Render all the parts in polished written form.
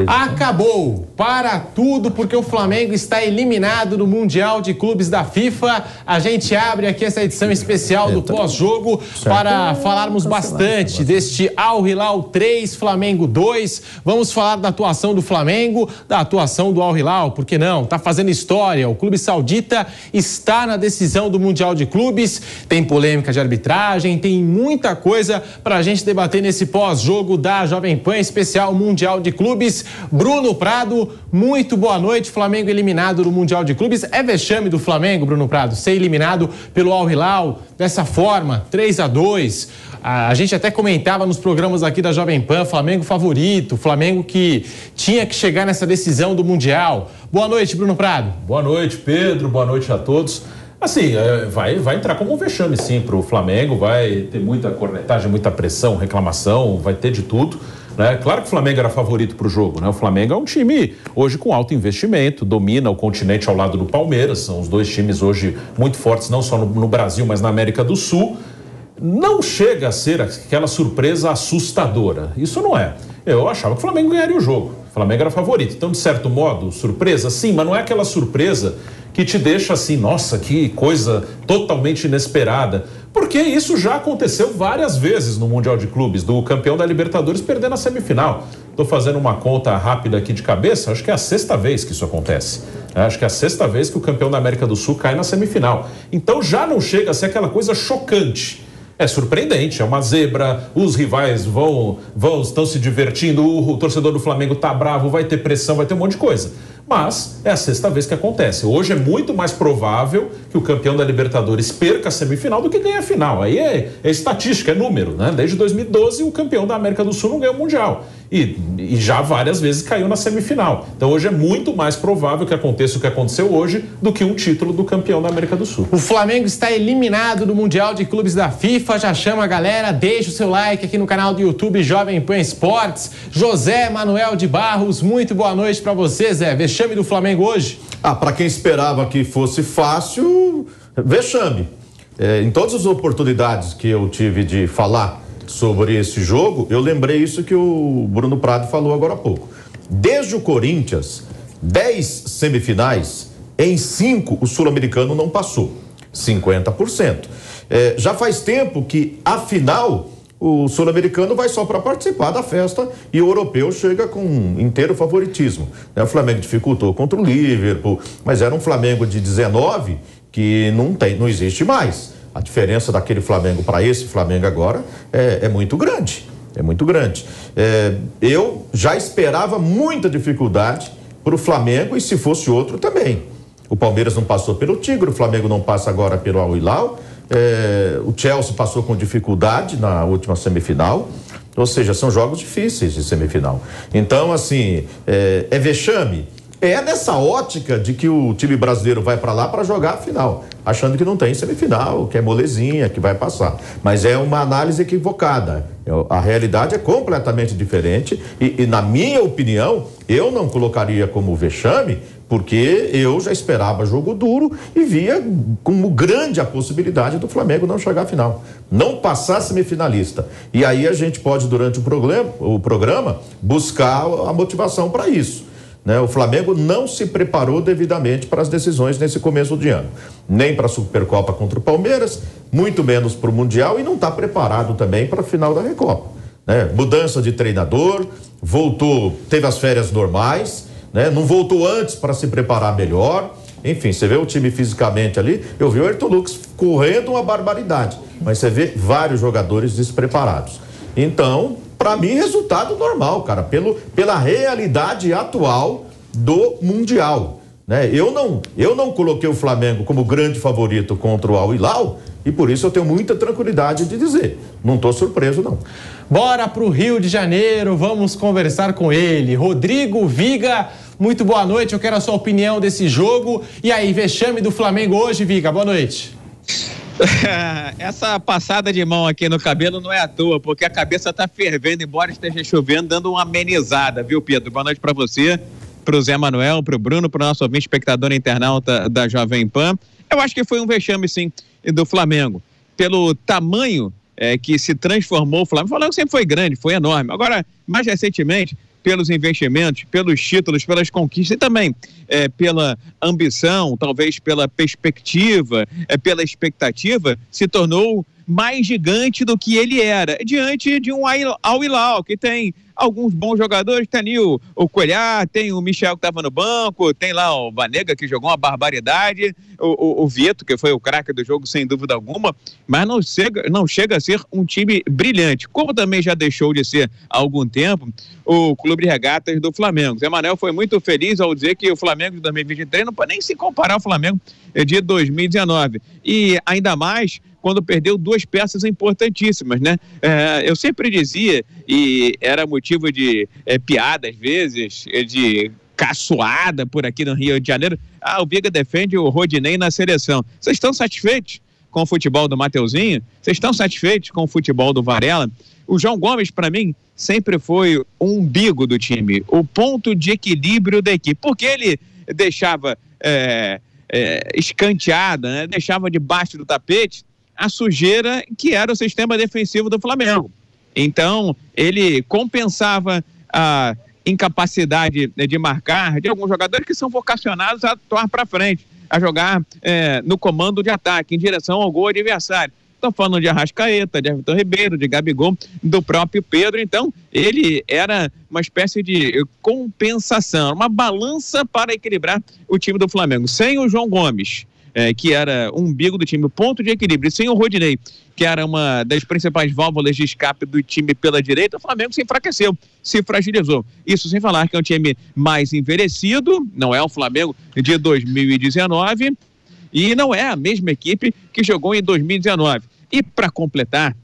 Acabou! Para tudo, porque o Flamengo está eliminado do Mundial de Clubes da FIFA. A gente abre aqui essa edição especial do pós-jogo para falarmos bastante deste Al Hilal 3, Flamengo 2. Vamos falar da atuação do Flamengo, da atuação do Al Hilal, por que não? Tá fazendo história. O clube saudita está na decisão do Mundial de Clubes. Tem polêmica de arbitragem, tem muita coisa para a gente debater nesse pós-jogo da Jovem Pan especial Mundial de Clubes. Bruno Prado, muito boa noite. Flamengo eliminado do Mundial de Clubes. É vexame do Flamengo, Bruno Prado, ser eliminado pelo Al Hilal dessa forma, 3-2. A gente até comentava nos programas aqui da Jovem Pan, Flamengo favorito, Flamengo que tinha que chegar nessa decisão do Mundial. Boa noite, Bruno Prado. Boa noite, Pedro. Boa noite a todos. Assim, vai entrar como um vexame, sim, para o Flamengo. Vai ter muita cornetagem, muita pressão, reclamação, vai ter de tudo. Né? Claro que o Flamengo era favorito para o jogo, né? O Flamengo é um time hoje com alto investimento, domina o continente ao lado do Palmeiras, são os dois times hoje muito fortes, não só no Brasil, mas na América do Sul. Não chega a ser aquela surpresa assustadora, isso não é. Eu achava que o Flamengo ganharia o jogo, o Flamengo era favorito, então de certo modo, surpresa sim, mas não é aquela surpresa que te deixa assim, nossa, que coisa totalmente inesperada. Porque isso já aconteceu várias vezes no Mundial de Clubes, do campeão da Libertadores perdendo a semifinal. Estou fazendo uma conta rápida aqui de cabeça, acho que é a 6ª vez que isso acontece. Acho que é a 6ª vez que o campeão da América do Sul cai na semifinal. Então já não chega a ser aquela coisa chocante. É surpreendente, é uma zebra, os rivais estão se divertindo, o torcedor do Flamengo tá bravo, vai ter pressão, vai ter um monte de coisa. Mas é a 6ª vez que acontece. Hoje é muito mais provável que o campeão da Libertadores perca a semifinal do que ganhe a final. Aí é estatística, é número, né? Desde 2012 o campeão da América do Sul não ganhou o Mundial. E já várias vezes caiu na semifinal. Então hoje é muito mais provável que aconteça o que aconteceu hoje do que um título do campeão da América do Sul. O Flamengo está eliminado do Mundial de Clubes da FIFA. Já chama a galera, deixa o seu like aqui no canal do YouTube Jovem Pan Esportes. José Manuel de Barros, muito boa noite para você, Zé. Vexame do Flamengo hoje? Para quem esperava que fosse fácil, vexame. Em todas as oportunidades que eu tive de falar sobre esse jogo, eu lembrei isso que o Bruno Prado falou agora há pouco. Desde o Corinthians, 10 semifinais, em 5 o sul-americano não passou, 50%. Já faz tempo que, afinal, o sul-americano vai só para participar da festa e o europeu chega com inteiro favoritismo. O Flamengo dificultou contra o Liverpool, mas era um Flamengo de 19 que não existe mais. A diferença daquele Flamengo para esse Flamengo agora é muito grande. É muito grande. Eu já esperava muita dificuldade para o Flamengo e se fosse outro também. O Palmeiras não passou pelo Tigre, o Flamengo não passa agora pelo Al Hilal. O Chelsea passou com dificuldade na última semifinal. Ou seja, são jogos difíceis de semifinal. Então, assim, é vexame. É nessa ótica de que o time brasileiro vai para lá para jogar a final, achando que não tem semifinal, que é molezinha, que vai passar. Mas é uma análise equivocada. A realidade é completamente diferente e na minha opinião, eu não colocaria como vexame, porque eu já esperava jogo duro e via como grande a possibilidade do Flamengo não chegar à final, não passar semifinalista. E aí a gente pode, durante o programa, buscar a motivação para isso. O Flamengo não se preparou devidamente para as decisões nesse começo de ano, nem para a Supercopa contra o Palmeiras, muito menos para o Mundial, e não está preparado também para a final da Recopa. Mudança de treinador, voltou, teve as férias normais, não voltou antes para se preparar melhor. Enfim, você vê o time fisicamente ali, eu vi o Ayrton Lucas correndo uma barbaridade, mas você vê vários jogadores despreparados. Então, para mim, resultado normal, cara, pela realidade atual do Mundial, Eu não coloquei o Flamengo como grande favorito contra o Al Hilal e por isso eu tenho muita tranquilidade de dizer, não estou surpreso não. Bora pro Rio de Janeiro, vamos conversar com ele, Rodrigo Viga. Muito boa noite, eu quero a sua opinião desse jogo. E aí, vexame do Flamengo hoje, Viga, boa noite. Essa passada de mão aqui no cabelo não é à toa, porque a cabeça tá fervendo, embora esteja chovendo, dando uma amenizada, viu, Pedro? Boa noite para você, pro Zé Manuel, pro Bruno, pro nosso ouvinte espectador internauta da Jovem Pan. Eu acho que foi um vexame, sim, do Flamengo, pelo tamanho que se transformou o Flamengo. O Flamengo sempre foi grande, foi enorme. Agora, mais recentemente, pelos investimentos, pelos títulos, pelas conquistas e também pela ambição, talvez pela perspectiva, pela expectativa, se tornou mais gigante do que ele era, diante de um Al Hilal, que tem alguns bons jogadores, tem ali o Coelhar, tem o Michel que estava no banco, tem lá o Banega que jogou uma barbaridade, o Vieto, que foi o craque do jogo sem dúvida alguma, mas não chega a ser um time brilhante, como também já deixou de ser há algum tempo o Clube de Regatas do Flamengo. Zé Manuel foi muito feliz ao dizer que o Flamengo de 2023 não pode nem se comparar ao Flamengo de 2019, e ainda mais quando perdeu duas peças importantíssimas, né? Eu sempre dizia, e era motivo de piada às vezes, de caçoada por aqui no Rio de Janeiro, o Biga defende o Rodinei na seleção. Vocês estão satisfeitos com o futebol do Mateuzinho? Vocês estão satisfeitos com o futebol do Varela? O João Gomes, para mim, sempre foi o umbigo do time, o ponto de equilíbrio da equipe, porque ele deixava escanteada, né? Deixava debaixo do tapete a sujeira que era o sistema defensivo do Flamengo. Então, ele compensava a incapacidade de marcar de alguns jogadores que são vocacionados a atuar para frente, a jogar no comando de ataque, em direção ao gol adversário. Estou falando de Arrascaeta, de Everton Ribeiro, de Gabigol, do próprio Pedro. Então, ele era uma espécie de compensação, uma balança para equilibrar o time do Flamengo. Sem o João Gomes, que era o umbigo do time, o ponto de equilíbrio, e sem o Rodinei, que era uma das principais válvulas de escape do time pela direita, o Flamengo se enfraqueceu, se fragilizou. Isso sem falar que é um time mais envelhecido, não é o Flamengo de 2019, e não é a mesma equipe que jogou em 2019. E para completar,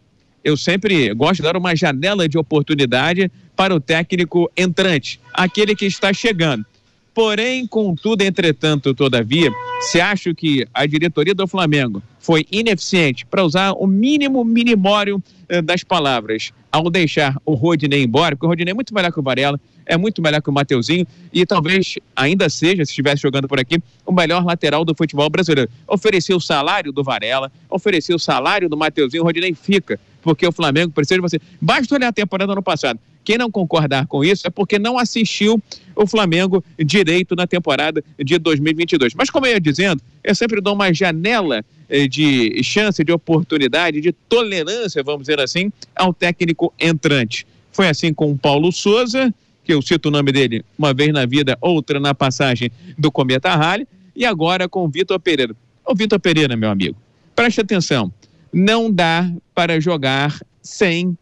eu sempre gosto de dar uma janela de oportunidade para o técnico entrante, aquele que está chegando. Porém, contudo, entretanto, todavia, se acho que a diretoria do Flamengo foi ineficiente, para usar o mínimo minimório das palavras, ao deixar o Rodinei embora, porque o Rodinei é muito melhor que o Varela, é muito melhor que o Mateuzinho, e talvez ainda seja, se estivesse jogando por aqui, o melhor lateral do futebol brasileiro. Ofereceu o salário do Varela, ofereceu o salário do Mateuzinho, o Rodinei fica, porque o Flamengo precisa de você. Basta olhar a temporada ano passado. Quem não concordar com isso é porque não assistiu o Flamengo direito na temporada de 2022. Mas como eu ia dizendo, eu sempre dou uma janela de chance, de oportunidade, de tolerância, vamos dizer assim, ao técnico entrante. Foi assim com o Paulo Souza, que eu cito o nome dele uma vez na vida, outra na passagem do Cometa Rally, e agora com o Vitor Pereira. Ô Vitor Pereira, meu amigo, preste atenção, não dá para jogar sem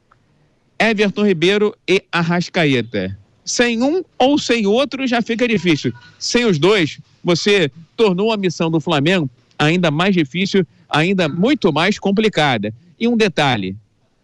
Everton Ribeiro e Arrascaeta. Sem um ou sem outro já fica difícil. Sem os dois, você tornou a missão do Flamengo ainda mais difícil, ainda muito mais complicada. E um detalhe,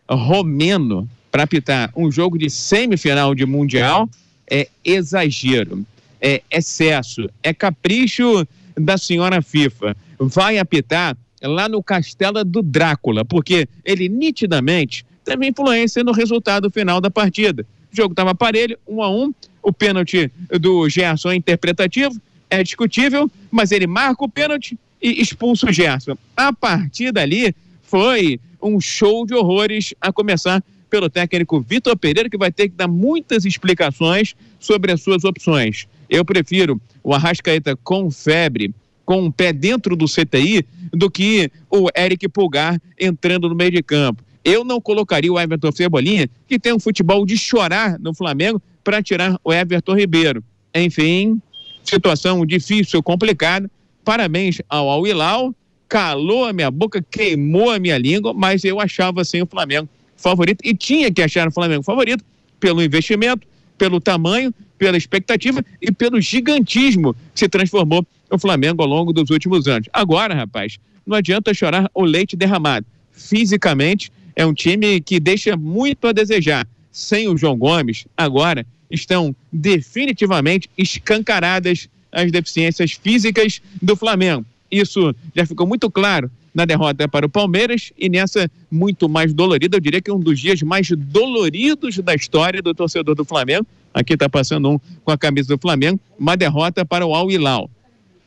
Romeno para apitar um jogo de semifinal de Mundial é exagero, é excesso, é capricho da senhora FIFA. Vai apitar lá no Castelo do Drácula, porque ele nitidamente teve influência no resultado final da partida. O jogo estava parelho, 1-1, o pênalti do Gerson é interpretativo, é discutível, mas ele marca o pênalti e expulsa o Gerson. A partir dali foi um show de horrores, a começar pelo técnico Vitor Pereira, que vai ter que dar muitas explicações sobre as suas opções. Eu prefiro o Arrascaeta com febre, com um pé dentro do CTI, do que o Eric Pulgar entrando no meio de campo. Eu não colocaria o Everton Cebolinha, que tem um futebol de chorar no Flamengo, para tirar o Everton Ribeiro. Enfim, situação difícil, complicada. Parabéns ao Al Hilal, calou a minha boca, queimou a minha língua, mas eu achava assim o Flamengo favorito, e tinha que achar o Flamengo favorito pelo investimento, pelo tamanho, pela expectativa e pelo gigantismo que se transformou o Flamengo ao longo dos últimos anos. Agora, rapaz, não adianta chorar o leite derramado. Fisicamente, é um time que deixa muito a desejar. Sem o João Gomes, agora estão definitivamente escancaradas as deficiências físicas do Flamengo. Isso já ficou muito claro na derrota para o Palmeiras e nessa muito mais dolorida, eu diria que um dos dias mais doloridos da história do torcedor do Flamengo. Aqui está passando um com a camisa do Flamengo, uma derrota para o Al Hilal.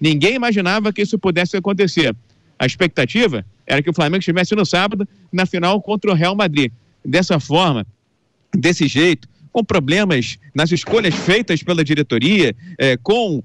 Ninguém imaginava que isso pudesse acontecer. A expectativa era que o Flamengo estivesse no sábado na final contra o Real Madrid. Dessa forma, desse jeito, com problemas nas escolhas feitas pela diretoria, com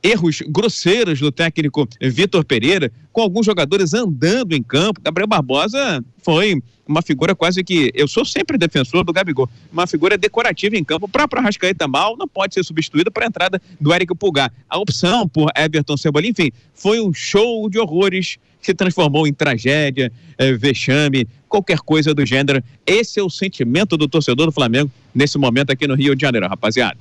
erros grosseiros do técnico Vitor Pereira, com alguns jogadores andando em campo. Gabriel Barbosa foi uma figura quase que... Eu sou sempre defensor do Gabigol, uma figura decorativa em campo. O próprio Arrascaeta mal não pode ser substituído para a entrada do Éric Pulgar. A opção por Everton Cebolinha, enfim, foi um show de horrores que se transformou em tragédia, vexame, qualquer coisa do gênero. Esse é o sentimento do torcedor do Flamengo nesse momento aqui no Rio de Janeiro, rapaziada.